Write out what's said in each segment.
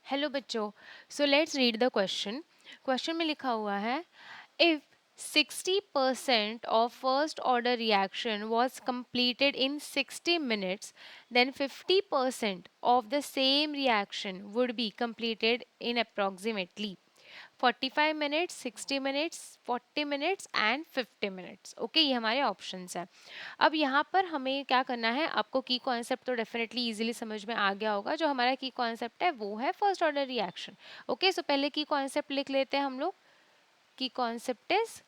Hello बच्चों, so let's read the question. Question में लिखा हुआ है, if 60% of first order reaction was completed in 60 minutes, then 50% of the same reaction would be completed in approximately 45 minutes, 60 minutes, 40 minutes and 50 minutes. Okay, ये हमारे options हैं। अब यहाँ पर हमें क्या करना है, आपको की कॉन्सेप्ट तो डेफिनेटली इजीली समझ में आ गया होगा। जो हमारा की कॉन्सेप्ट है वो है फर्स्ट ऑर्डर रिएक्शन। ओके, सो पहले की कॉन्सेप्ट लिख लेते हैं हम लोग। की concept is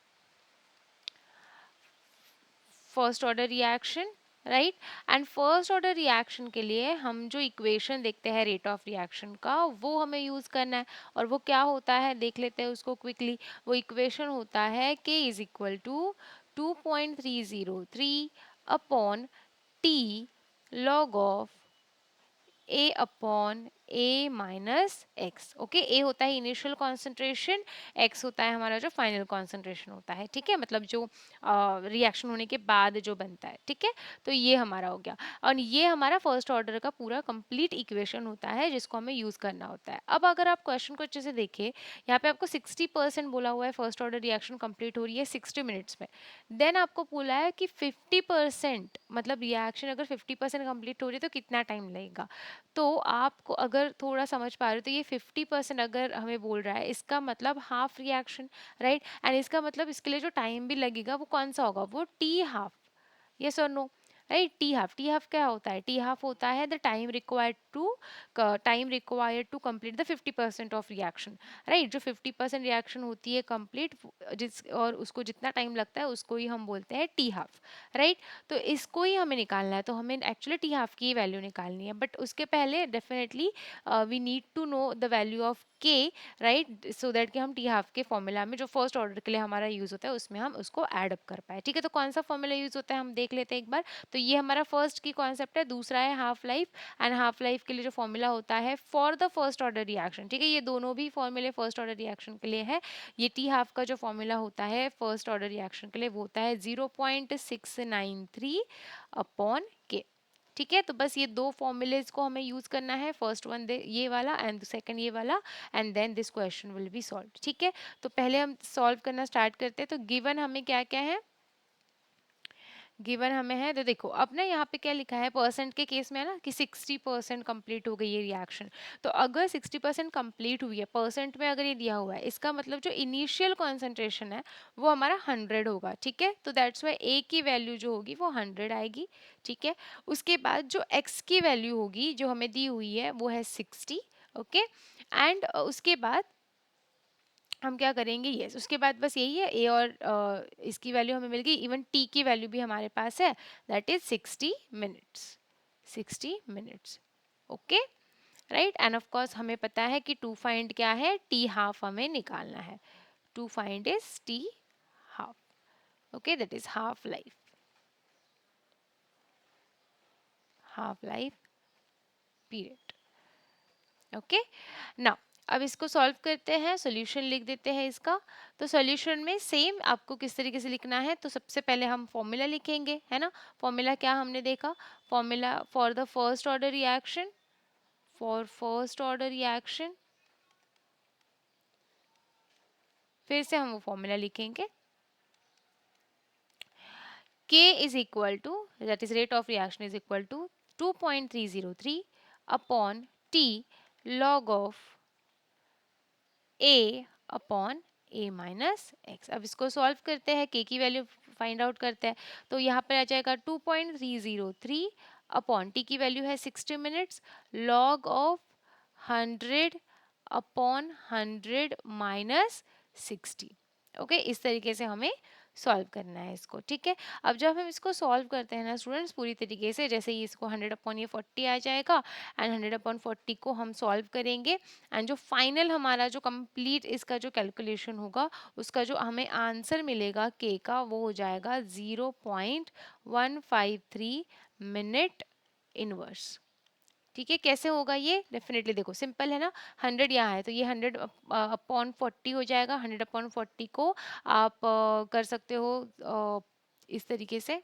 first order reaction, right. And first order reaction के लिए हम जो इक्वेशन देखते हैं रेट ऑफ रिएक्शन का, वो हमें यूज करना है। और वो क्या होता है देख लेते हैं उसको क्विकली। वो इक्वेशन होता है k is equal to 2.303 upon T log of a upon a minus x. Okay, a होता है इनिशियल कॉन्सेंट्रेशन, x होता है हमारा जो फाइनल कॉन्सेंट्रेशन होता है। ठीक है, मतलब जो रिएक्शन होने के बाद जो बनता है। ठीक है, तो ये हमारा हो गया। और ये हमारा फर्स्ट ऑर्डर का पूरा कंप्लीट इक्वेशन होता है जिसको हमें यूज करना होता है। अब अगर आप क्वेश्चन को अच्छे से देखें, यहाँ पे आपको 60% बोला हुआ है, फर्स्ट ऑर्डर रिएक्शन कंप्लीट हो रही है 60 मिनट्स में। देन आपको बोला है कि 50%, मतलब रिएक्शन अगर 50% कंप्लीट हो रही है तो कितना टाइम लगेगा। तो आपको अगर थोड़ा समझ पा रहे हो तो ये 50% अगर हमें बोल रहा है, इसका मतलब हाफ रिएक्शन, राइट। एंड इसका मतलब इसके लिए जो टाइम भी लगेगा वो कौन सा होगा, वो टी हाफ। यस और नो, राइट। टी हाफ क्या होता है, टी हाफ होता है the time required to complete the 50% of reaction, right. जो 50% रिएक्शन होती है कंप्लीट, जिस और उसको जितना टाइम लगता है उसको ही हम बोलते हैं टी हाफ, राइट। तो इसको ही हमें निकालना है, तो हमें एक्चुअली टी हाफ की वैल्यू निकालनी है। बट उसके पहले definitely we need to know the value of K, right, so that कि हम टी हाफ के फॉर्मूला में जो फर्स्ट ऑर्डर के लिए हमारा यूज होता है उसमें हम उसको ऐड अप कर पाए। ठीक है, तो कौन सा फॉर्मूला यूज होता है हम देख लेते हैं एक बार। तो ये हमारा फर्स्ट की कॉन्सेप्ट है। दूसरा है half life, and half life के लिए जो फॉर्मूला होता है for the first order reaction. ठीक है, ये दोनों भी फॉर्मूले फर्स्ट ऑर्डर रिएक्शन के लिए है। ये टी हाफ का जो फॉर्मूला होता है फर्स्ट ऑर्डर रिएक्शन के लिए वो होता है 0.693 अपॉन के। ठीक है, तो बस ये दो फॉर्मूलेज को हमें यूज करना है, फर्स्ट वन ये वाला एंड सेकंड ये वाला, and then this question will be solve. ठीक है, तो पहले हम सॉल्व करना स्टार्ट करते हैं। तो गिवन हमें क्या क्या है, गिवन हमें है, तो देखो अब ना यहाँ पे क्या लिखा है, परसेंट के केस में है ना कि 60% कंप्लीट हो गई है रिएक्शन। तो अगर 60% कंप्लीट हुई है, परसेंट में अगर ये दिया हुआ है, इसका मतलब जो इनिशियल कॉन्सेंट्रेशन है वो हमारा 100 होगा। ठीक है, तो दैट्स वाई ए की वैल्यू जो होगी वो 100 आएगी। ठीक है, उसके बाद जो एक्स की वैल्यू होगी जो हमें दी हुई है वो है 60। ओके, एंड उसके बाद हम क्या करेंगे, यस, उसके बाद बस यही है, ए और इसकी वैल्यू हमें मिल गई। इवन टी की वैल्यू भी हमारे पास है, that is 60 minutes. 60 minutes, okay, right. End of course हमें पता है कि टू फाइंड क्या है, टी हाफ हमें निकालना है। To find is T half, okay, that is half life period. Okay, now अब इसको सॉल्व करते हैं, सॉल्यूशन लिख देते हैं इसका। तो सॉल्यूशन में सेम आपको किस तरीके से लिखना है, तो सबसे पहले हम फॉर्मूला लिखेंगे, है ना। फॉर्मूला क्या हमने देखा, formula for the first order reaction, for first order reaction, फिर से हम वो फॉर्मूला लिखेंगे। K is equal to, that is rate of reaction is equal to 2.303 upon T log of a upon a minus x. अब इसको solve करते हैं, k की वैल्यू फाइंड आउट करते हैं। तो यहाँ पर आ जाएगा 2.303 अपॉन t की वैल्यू है 60 minutes, log of 100 upon 100 minus 60। Okay, इस तरीके से हमें सॉल्व करना है इसको। ठीक है, अब जब हम इसको सॉल्व करते हैं ना स्टूडेंट्स, पूरी तरीके से, जैसे ही इसको 100 अपॉन ये 40 आ जाएगा, एंड 100 अपॉन 40 को हम सॉल्व करेंगे, एंड जो फाइनल हमारा जो कंप्लीट इसका जो कैलकुलेशन होगा, उसका जो हमें आंसर मिलेगा के का, वो हो जाएगा 0.153 मिनट इनवर्स। ठीक है, कैसे होगा ये, डेफिनेटली देखो सिंपल है ना। 100 यहाँ है तो ये 100 अपॉन 40 हो जाएगा। 100 अपॉन 40 को आप कर सकते हो इस तरीके से,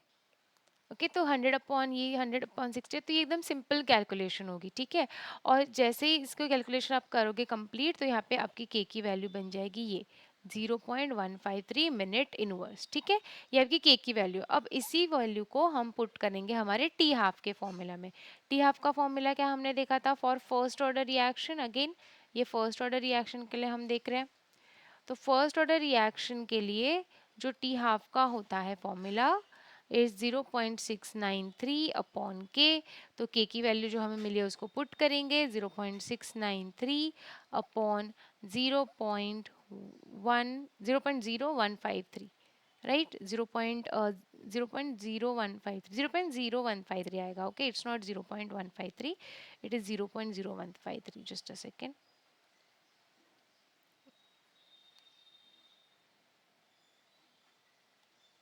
ओके, तो 100 अपॉन ये 100 अपॉन 60, तो ये एकदम सिंपल कैलकुलेशन होगी, ठीक है। और जैसे ही इसको कैलकुलेशन आप करोगे कंप्लीट, तो यहाँ पे आपकी के की वैल्यू बन जाएगी ये 0.153 मिनट इनवर्स, ठीक है। ये आपकी के की वैल्यू। अब इसी वैल्यू को हम पुट करेंगे हमारे टी हाफ के फॉर्मूला में। टी हाफ का फॉर्मूला क्या हमने देखा था for first order reaction. Again ये फर्स्ट ऑर्डर रिएक्शन के लिए हम देख रहे हैं। तो फर्स्ट ऑर्डर रिएक्शन के लिए जो टी हाफ का होता है फॉर्मूला इज 0.693 अपॉन के। तो के की वैल्यू जो हमें मिली है उसको पुट करेंगे 0.693 अपॉन 0.0153, राइट। 0.0153 आएगा। Okay, it's not 0.153, it is 0.0153। Just a second.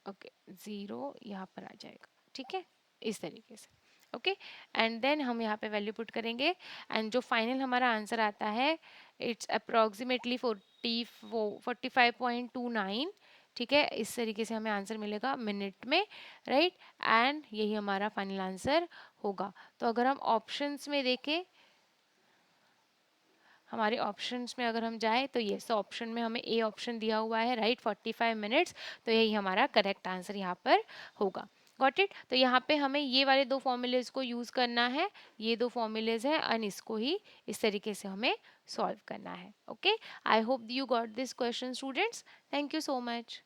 Okay, zero यहाँ पर आ जाएगा, ठीक है, इस तरीके से। ओके, एंड देन हम यहाँ पे वैल्यू पुट करेंगे एंड जो फाइनल हमारा आंसर आता है इट्स अप्रॉक्सीमेटली 45.29, ठीक है। इस तरीके से हमें आंसर मिलेगा मिनट में, राइट। एंड यही हमारा फाइनल आंसर होगा। तो अगर हम ऑप्शंस में देखें, हमारे ऑप्शंस में अगर हम जाए तो ये ऑप्शन में हमें ए ऑप्शन दिया हुआ है, राइट, 45 मिनट्स। तो यही हमारा करेक्ट आंसर यहाँ पर होगा। Got it. तो यहाँ पे हमें ये वाले दो फॉर्मूलेज को यूज़ करना है, ये दो फॉर्मूलेज हैं एंड इसको ही इस तरीके से हमें सॉल्व करना है। Okay, I hope you got this question students. Thank you so much.